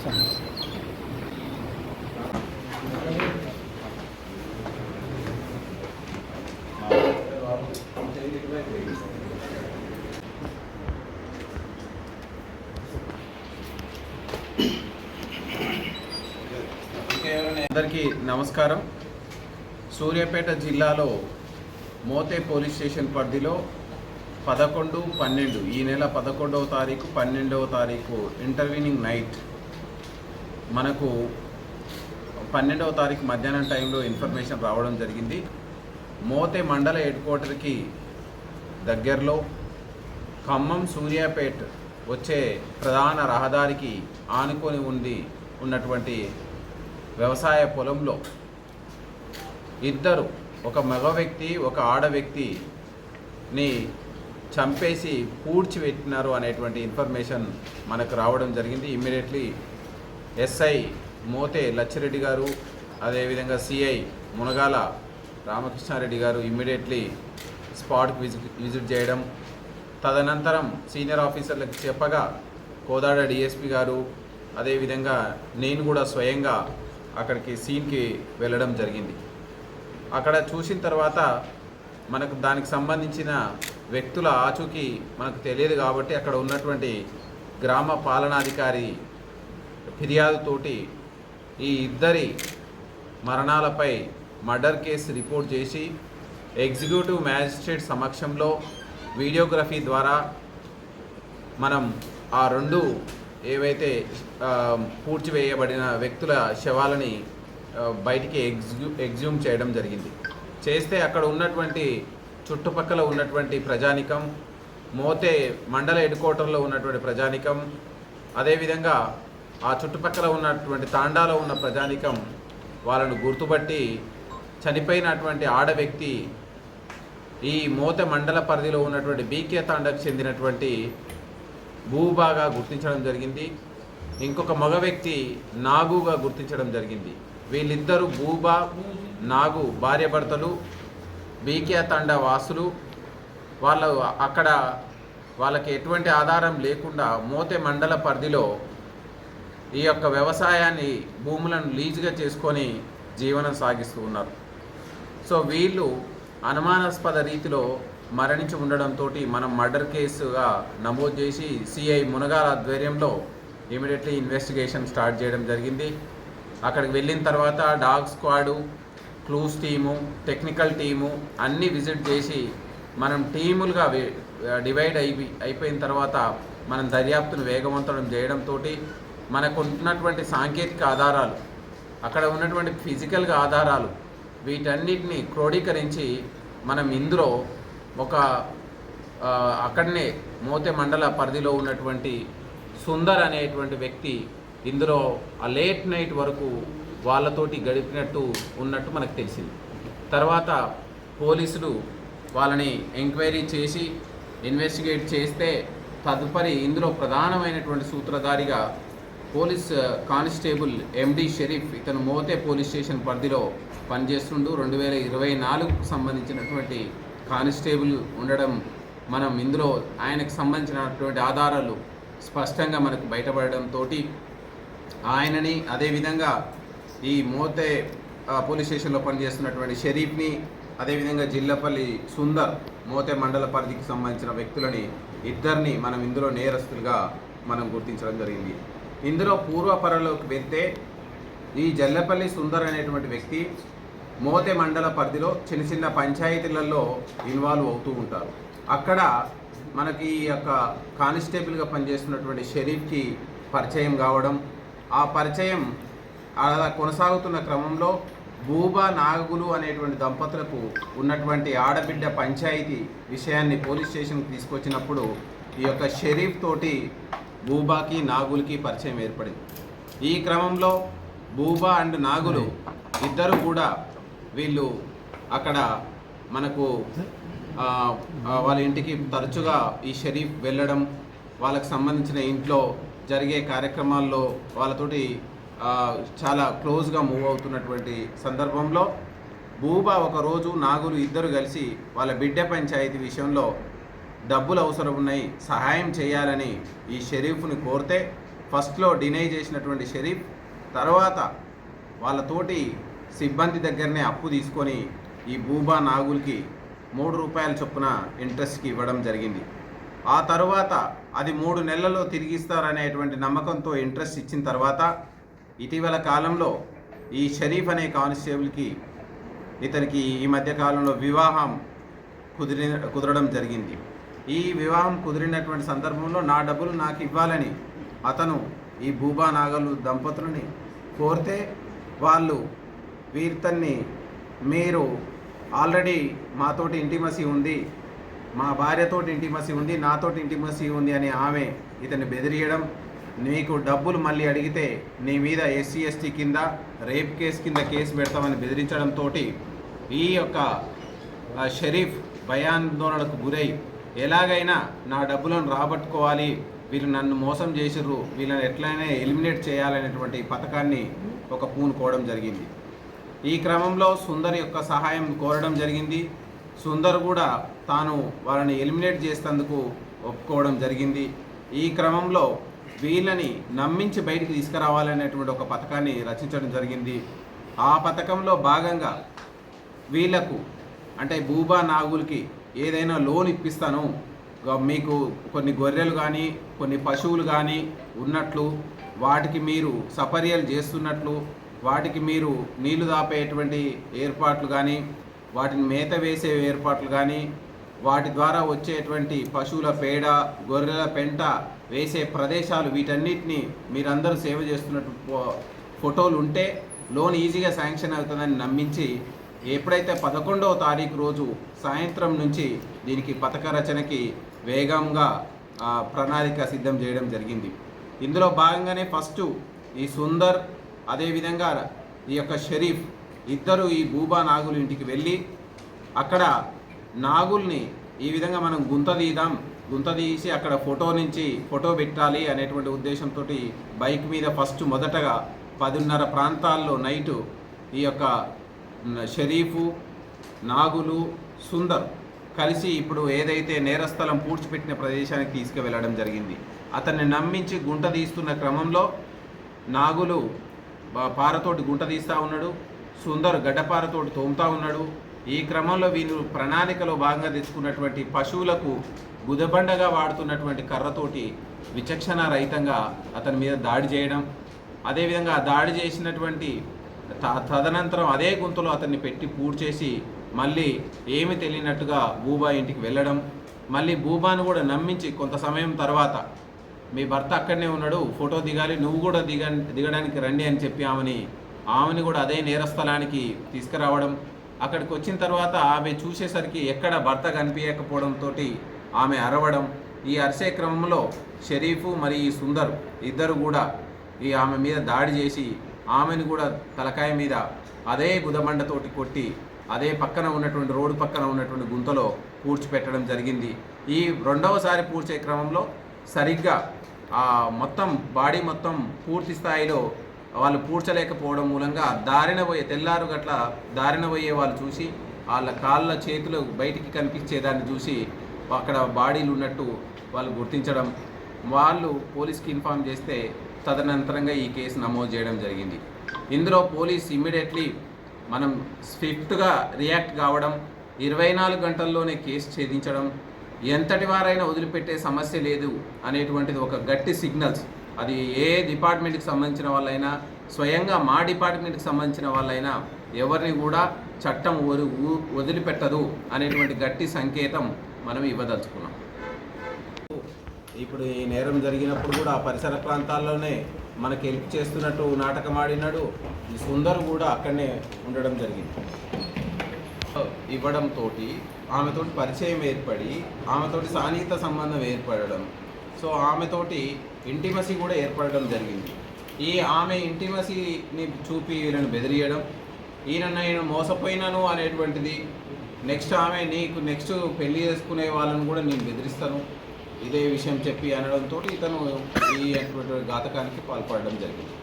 అందరికీ నమస్కారం. సూర్యాపేట జిల్లాలో మోతే పోలీస్ స్టేషన్ పరిధిలో 11/12 ఈ నెల 11వ తారీఖు 12వ తారీఖు ఇంటర్వ్యూనింగ్ నైట్ మనకు 12వ తారీఖు మధ్యాహ్నం టైంలో ఇన్ఫర్మేషన్ రావడం జరిగింది. మోతే మండల హెడ్ క్వార్టర్కి దగ్గరలో ఖమ్మం సూర్యాపేట వచ్చే ప్రధాన రహదారికి ఆనుకొని ఉన్నటువంటి వ్యవసాయ పొలంలో ఇద్దరు, ఒక మగ వ్యక్తి ఒక ఆడ వ్యక్తిని చంపేసి పూడ్చిపెట్టినారు అనేటువంటి ఇన్ఫర్మేషన్ మనకు రావడం జరిగింది. ఇమ్మీడియట్లీ ఎస్ఐ మోతే లచ్చిరెడ్డి గారు, అదేవిధంగా సిఐ మునగాల రామకృష్ణారెడ్డి గారు ఇమ్మీడియట్లీ స్పాట్కి విజిట్ చేయడం, తదనంతరం సీనియర్ ఆఫీసర్లకు చెప్పగా కోదాడ డిఎస్పి గారు, అదేవిధంగా నేను కూడా స్వయంగా అక్కడికి సీన్కి వెళ్ళడం జరిగింది. అక్కడ చూసిన తర్వాత మనకు దానికి సంబంధించిన వ్యక్తుల ఆచూకీ మనకు తెలియదు కాబట్టి అక్కడ ఉన్నటువంటి గ్రామ పాలనాధికారి ఫిర్యాదుతోటి ఈ ఇద్దరి మరణాలపై మర్డర్ కేసు రిపోర్ట్ చేసి ఎగ్జిక్యూటివ్ మ్యాజిస్ట్రేట్ సమక్షంలో వీడియోగ్రఫీ ద్వారా మనం ఆ రెండు ఏవైతే పూడ్చివేయబడిన వ్యక్తుల శవాలని బయటికి ఎగ్జ్యూమ్ చేయడం జరిగింది. చేస్తే అక్కడ ఉన్నటువంటి చుట్టుపక్కల ఉన్నటువంటి ప్రజానికం, మోతే మండల హెడ్ క్వార్టర్లో ఉన్నటువంటి ప్రజానికం, అదేవిధంగా ఆ చుట్టుపక్కల ఉన్నటువంటి తాండాలో ఉన్న ప్రజానికం వాళ్ళను గుర్తుపట్టి చనిపోయినటువంటి ఆడ వ్యక్తి ఈ మోతే మండల పరిధిలో ఉన్నటువంటి బీకే తాండాకు చెందినటువంటి భూబాగా గుర్తించడం జరిగింది. ఇంకొక మగ వ్యక్తి నాగుగా గుర్తించడం జరిగింది. వీళ్ళిద్దరూ భూబా నాగు భార్యాభర్తలు, బీకే తండా వాసులు. వాళ్ళకి ఎటువంటి ఆధారం లేకుండా మోతే మండల పరిధిలో ఈ యొక్క వ్యవసాయాన్ని భూములను లీజుగా చేసుకొని జీవనం సాగిస్తూ ఉన్నారు. సో వీళ్ళు అనుమానాస్పద రీతిలో మరణించి ఉండడంతో మనం మర్డర్ కేసుగా నమోదు చేసి సిఐ మునగాల ఆధ్వర్యంలో ఇమీడియట్లీ ఇన్వెస్టిగేషన్ స్టార్ట్ చేయడం జరిగింది. అక్కడికి వెళ్ళిన తర్వాత dog squad, clues team, technical team అన్నీ విజిట్ చేసి మనం టీములుగా డివైడ్ అయిపోయిన తర్వాత మనం దర్యాప్తును వేగవంతం చేయడంతో మనకు ఉన్నటువంటి సాంకేతిక ఆధారాలు, అక్కడ ఉన్నటువంటి ఫిజికల్గా ఆధారాలు, వీటన్నిటిని క్రోడీకరించి మనం ఇందులో అక్కడనే మోతే మండల పరిధిలో ఉన్నటువంటి సుందర్ అనేటువంటి వ్యక్తి ఇందులో ఆ లేట్ నైట్ వరకు వాళ్ళతోటి గడిపినట్టు ఉన్నట్టు మనకు తెలిసింది. తర్వాత పోలీసులు వాళ్ళని ఎంక్వైరీ చేసి ఇన్వెస్టిగేట్ చేస్తే తదుపరి ఇందులో ప్రధానమైనటువంటి సూత్రధారిగా పోలీస్ కానిస్టేబుల్ ఎండి షరీఫ్, ఇతను మోతే పోలీస్ స్టేషన్ పరిధిలో పనిచేస్తుంటూ 2024కు సంబంధించినటువంటి కానిస్టేబుల్ ఉండడం మనం ఇందులో ఆయనకు సంబంధించినటువంటి ఆధారాలు స్పష్టంగా మనకు బయటపడడంతో ఆయనని, అదేవిధంగా ఈ మోతే పోలీస్ స్టేషన్లో పనిచేస్తున్నటువంటి షరీఫ్ని, అదేవిధంగా జిల్లపల్లి సుందర్ మోతే మండల పరిధికి సంబంధించిన వ్యక్తులని ఇద్దరిని మనం ఇందులో నేరస్తులుగా మనం గుర్తించడం జరిగింది. ఇందులో పూర్వపరలోకి వెళ్తే ఈ జల్లపల్లి సుందర్ అనేటువంటి వ్యక్తి మోతే మండల పరిధిలో చిన్న చిన్న పంచాయతీలలో ఇన్వాల్వ్ అవుతూ ఉంటారు. అక్కడ మనకి ఈ యొక్క కానిస్టేబుల్గా పనిచేస్తున్నటువంటి షరీఫ్కి పరిచయం కావడం, ఆ పరిచయం అలా కొనసాగుతున్న క్రమంలో భూబా నాగులు అనేటువంటి దంపతులకు ఉన్నటువంటి ఆడబిడ్డ పంచాయతీ విషయాన్ని పోలీస్ స్టేషన్కి తీసుకొచ్చినప్పుడు ఈ యొక్క షరీఫ్ తోటి భూబాకి నాగులకి పరిచయం ఏర్పడింది. ఈ క్రమంలో భూబా అండ్ నాగులు ఇద్దరు కూడా వీళ్ళు అక్కడ మనకు వాళ్ళ ఇంటికి తరచుగా ఈ షరీఫ్ వెళ్ళడం, వాళ్ళకు సంబంధించిన ఇంట్లో జరిగే కార్యక్రమాల్లో వాళ్ళతోటి చాలా క్లోజ్గా మూవ్ అవుతున్నటువంటి సందర్భంలో భూబా ఒకరోజు నాగులు ఇద్దరు కలిసి వాళ్ళ బిడ్డ పంచాయతీ విషయంలో డబ్బులు అవసరం ఉన్నాయి, సహాయం చేయాలని ఈ షరీఫ్ని కోరితే ఫస్ట్లో డినై చేసినటువంటి షరీఫ్ తర్వాత వాళ్ళతోటి సిబ్బంది దగ్గరనే అప్పు తీసుకొని ఈ బూబా నాగుల్కి 3 రూపాయల చొప్పున ఇంట్రెస్ట్కి ఇవ్వడం జరిగింది. ఆ తర్వాత అది 3 నెలల్లో తిరిగిస్తారనేటువంటి నమ్మకంతో ఇంట్రెస్ట్ ఇచ్చిన తర్వాత ఇటీవల కాలంలో ఈ షరీఫ్ అనే కానిస్టేబుల్కి ఇతనికి ఈ మధ్య కాలంలో వివాహం కుదరడం జరిగింది. ఈ వివాహం కుదిరినటువంటి సందర్భంలో నా డబ్బులు నాకు ఇవ్వాలని అతను ఈ బూబా నాగలు దంపతులని కోరితే వాళ్ళు వీరితన్ని మీరు ఆల్రెడీ మాతోటి ఇంటిమసీ ఉంది, మా భార్యతోటి ఇంటిమసీ ఉంది, నాతోటి ఇంటిమసీ ఉంది అని ఆమె ఇతన్ని బెదిరియడం, నీకు డబ్బులు మళ్ళీ అడిగితే నీ మీద ఎస్సీ ఎస్టీ కింద రేప్ కేసు కింద కేసు పెడతామని బెదిరించడంతో ఈ యొక్క షరీఫ్ భయాందోళనకు గురై ఎలాగైనా నా డబ్బులను రాబట్టుకోవాలి, వీళ్ళు నన్ను మోసం చేసిర్రు, వీళ్ళని ఎట్లయినా ఎలిమినేట్ చేయాలనేటువంటి పథకాన్ని ఒక పూనుకోవడం జరిగింది. ఈ క్రమంలో సుందర్ యొక్క సహాయం కోరడం జరిగింది. సుందర్ కూడా తాను వాళ్ళని ఎలిమినేట్ చేసేందుకు ఒప్పుకోవడం జరిగింది. ఈ క్రమంలో వీళ్ళని నమ్మించి బయటికి తీసుకురావాలనేటువంటి ఒక పథకాన్ని రచించడం జరిగింది. ఆ పథకంలో భాగంగా వీళ్లకు అంటే బూబా నాగులకి ఏదైనా లోన్ ఇప్పిస్తాను, మీకు కొన్ని గొర్రెలు కానీ కొన్ని పశువులు కానీ ఉన్నట్లు, వాటికి మీరు సపర్యలు చేస్తున్నట్లు, వాటికి మీరు నీళ్లు దాపేటువంటి ఏర్పాట్లు కానీ వాటిని మేత వేసే ఏర్పాట్లు కానీ వాటి ద్వారా వచ్చేటువంటి పశువుల పేడ గొర్రెల పెంట వేసే ప్రదేశాలు వీటన్నిటిని మీరందరూ సేవ చేస్తున్నట్టు ఫోటోలు ఉంటే లోన్ ఈజీగా శాంక్షన్ అవుతుందని నమ్మించి ఎప్పుడైతే 11వ తారీఖు రోజు సాయంత్రం నుంచి దీనికి పథక రచనకి వేగంగా ప్రణాళిక సిద్ధం చేయడం జరిగింది. ఇందులో భాగంగానే ఫస్ట్ ఈ సుందర్ అదేవిధంగా ఈ యొక్క షరీఫ్ ఇద్దరు ఈ బూబా నాగులు ఇంటికి వెళ్ళి అక్కడ నాగుల్ని ఈ విధంగా మనం గుంత తీసి అక్కడ ఫోటో పెట్టాలి అనేటువంటి ఉద్దేశంతో బైక్ మీద ఫస్ట్ మొదటగా 10:30 ప్రాంతాల్లో నైటు ఈ యొక్క షరీఫు నాగులు సుందర్ కలిసి ఇప్పుడు ఏదైతే నేరస్థలం పూడ్చిపెట్టిన ప్రదేశానికి తీసుకువెళ్ళడం జరిగింది. అతన్ని నమ్మించి గుంట తీస్తున్న క్రమంలో నాగులు పారతోటి గుంట తీస్తూ ఉన్నాడు, సుందర్ గడ్డపారతోటి తోముతూ ఉన్నాడు. ఈ క్రమంలో వీళ్ళు ప్రణాళికలో భాగంగా తెచ్చుకున్నటువంటి పశువులకు గుదబండగా వాడుతున్నటువంటి కర్రతోటి విచక్షణ రహితంగా అతని మీద దాడి చేయడం, అదేవిధంగా దాడి చేసినటువంటి తదనంతరం అదే గుంతలో అతన్ని పెట్టి పూడ్చేసి మళ్ళీ ఏమి తెలియనట్టుగా బూబా ఇంటికి వెళ్ళడం, మళ్ళీ బూబాను కూడా నమ్మించి కొంత సమయం తర్వాత మీ భర్త అక్కడనే ఉన్నాడు, ఫోటో దిగాలి, నువ్వు కూడా దిగడానికి రండి అని చెప్పి ఆమెని కూడా అదే నేరస్థలానికి తీసుకురావడం. అక్కడికి వచ్చిన తర్వాత ఆమె చూసేసరికి ఎక్కడ భర్త కనిపించకపోవడంతో ఆమె అరవడం. ఈ అరిసే క్రమంలో షరీఫు మరి ఈ సుందర్ ఇద్దరు కూడా ఈ ఆమె మీద దాడి చేసి ఆమెను కూడా తలకాయ మీద అదే గుదమండతోటి కొట్టి అదే పక్కన ఉన్నటువంటి రోడ్డు పక్కన ఉన్నటువంటి గుంతలో పూడ్చిపెట్టడం జరిగింది. ఈ రెండవసారి పూడ్చే క్రమంలో సరిగ్గా బాడీ మొత్తం పూర్తి స్థాయిలో వాళ్ళు పూడ్చలేకపోవడం మూలంగా తెల్లారు గట్ల దారిన పోయే వాళ్ళు చూసి వాళ్ళ కాళ్ళ చేతులు బయటికి కనిపించేదాన్ని చూసి అక్కడ బాడీలు ఉన్నట్టు వాళ్ళు గుర్తించడం, వాళ్ళు పోలీస్కి ఇన్ఫామ్ చేస్తే తదనంతరంగా ఈ కేసు నమోదు చేయడం జరిగింది. ఇందులో పోలీస్ ఇమ్మీడియట్లీ మనం స్విఫ్ట్గా రియాక్ట్ కావడం, 24 గంటల్లోనే కేసు ఛేదించడం, ఎంతటి వారైనా వదిలిపెట్టే సమస్య లేదు అనేటువంటిది ఒక గట్టి సిగ్నల్స్. అది ఏ డిపార్ట్మెంట్కి సంబంధించిన వాళ్ళైనా, స్వయంగా మా డిపార్ట్మెంట్కి సంబంధించిన వాళ్ళైనా ఎవరిని కూడా చట్టం వదిలిపెట్టదు అనేటువంటి గట్టి సంకేతం మనం ఇవ్వదలుచుకున్నాం. ఇప్పుడు ఈ నేరం జరిగినప్పుడు కూడా ఆ పరిసర ప్రాంతాల్లోనే మనకి హెల్ప్ చేస్తున్నట్టు నాటకం ఆడినాడు. ఈ సుందర్ కూడా అక్కడనే ఉండడం జరిగింది. ఇవ్వడంతో ఆమెతోటి పరిచయం ఏర్పడి ఆమెతోటి సాన్నిహిత సంబంధం ఏర్పడడం, సో ఆమెతోటి ఇంటిమసీ కూడా ఏర్పడడం జరిగింది. ఈ ఆమె ఇంటిమసీని చూపి వీళ్ళని బెదిరియడం, నేను మోసపోయినాను అనేటువంటిది, నెక్స్ట్ పెళ్లి చేసుకునే వాళ్ళని కూడా నేను బెదిరిస్తాను ఇదే విషయం చెప్పి అనడంతో ఇతను ఈ ఘాతకానికి పాల్పడడం జరిగింది.